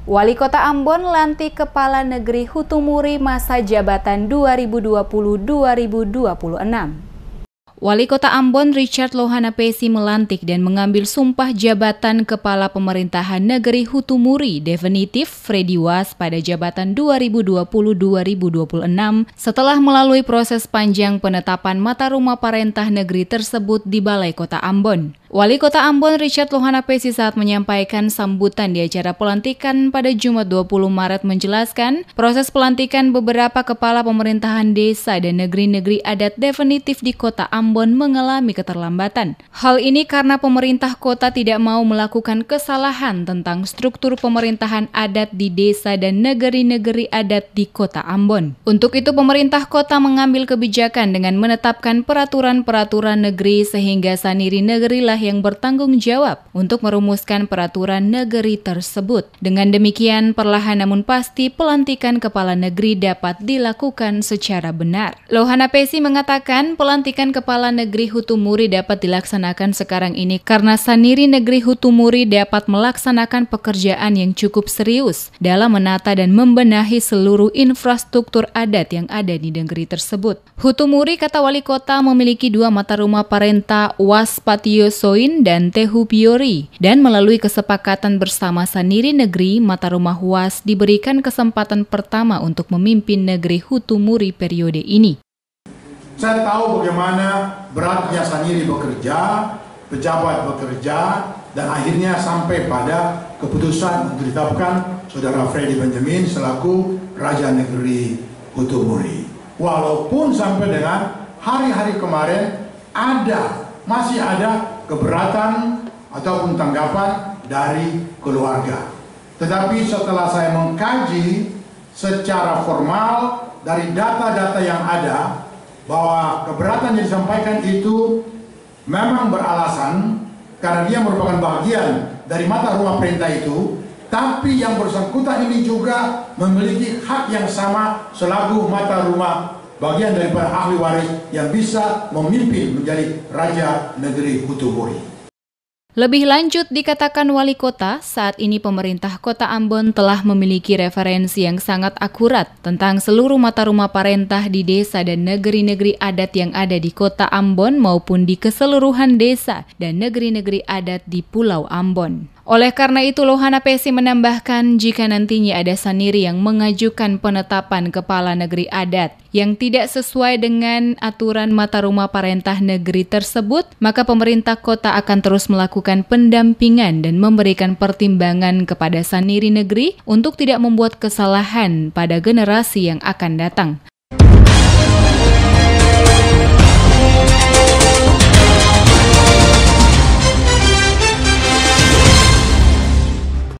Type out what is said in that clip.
Wali Kota Ambon lantik Kepala Negeri Hutumuri masa jabatan 2020-2026. Wali Kota Ambon Richard Lohanapesi melantik dan mengambil sumpah jabatan Kepala Pemerintahan Negeri Hutumuri definitif Freddy Was pada jabatan 2020-2026 setelah melalui proses panjang penetapan mata rumah parentah negeri tersebut di Balai Kota Ambon. Wali Kota Ambon Richard Lohanapesi saat menyampaikan sambutan di acara pelantikan pada Jumat 20 Maret menjelaskan proses pelantikan beberapa kepala pemerintahan desa dan negeri-negeri adat definitif di Kota Ambon mengalami keterlambatan. Hal ini karena pemerintah kota tidak mau melakukan kesalahan tentang struktur pemerintahan adat di desa dan negeri-negeri adat di Kota Ambon. Untuk itu pemerintah kota mengambil kebijakan dengan menetapkan peraturan-peraturan negeri sehingga saniri negerilah yang bertanggung jawab untuk merumuskan peraturan negeri tersebut. Dengan demikian, perlahan namun pasti pelantikan kepala negeri dapat dilakukan secara benar. Lohanapesi mengatakan pelantikan kepala negeri Hutumuri dapat dilaksanakan sekarang ini karena saniri negeri Hutumuri dapat melaksanakan pekerjaan yang cukup serius dalam menata dan membenahi seluruh infrastruktur adat yang ada di negeri tersebut. Hutumuri, kata wali kota, memiliki dua mata rumah parenta, Was Patio Soin dan Tehu Piori, dan melalui kesepakatan bersama saniri negeri, mata rumah Was diberikan kesempatan pertama untuk memimpin negeri Hutumuri periode ini. Saya tahu bagaimana beratnya saniri bekerja, pejabat bekerja, dan akhirnya sampai pada keputusan untuk ditetapkan Saudara Freddy Benjamin selaku Raja Negeri Hutumuri. Walaupun sampai dengan hari-hari kemarin masih ada keberatan ataupun tanggapan dari keluarga. Tetapi setelah saya mengkaji secara formal dari data-data yang ada, bahwa keberatan yang disampaikan itu memang beralasan karena dia merupakan bagian dari mata rumah perintah itu, tapi yang bersangkutan ini juga memiliki hak yang sama selaku mata rumah bagian daripada ahli waris yang bisa memimpin menjadi Raja Negeri Hutumuri. Lebih lanjut dikatakan wali kota, saat ini pemerintah Kota Ambon telah memiliki referensi yang sangat akurat tentang seluruh mata rumah parentah di desa dan negeri-negeri adat yang ada di Kota Ambon maupun di keseluruhan desa dan negeri-negeri adat di Pulau Ambon. Oleh karena itu, Lohanapesi menambahkan jika nantinya ada saniri yang mengajukan penetapan kepala negeri adat yang tidak sesuai dengan aturan mata rumah parentah negeri tersebut, maka pemerintah kota akan terus melakukan pendampingan dan memberikan pertimbangan kepada saniri negeri untuk tidak membuat kesalahan pada generasi yang akan datang.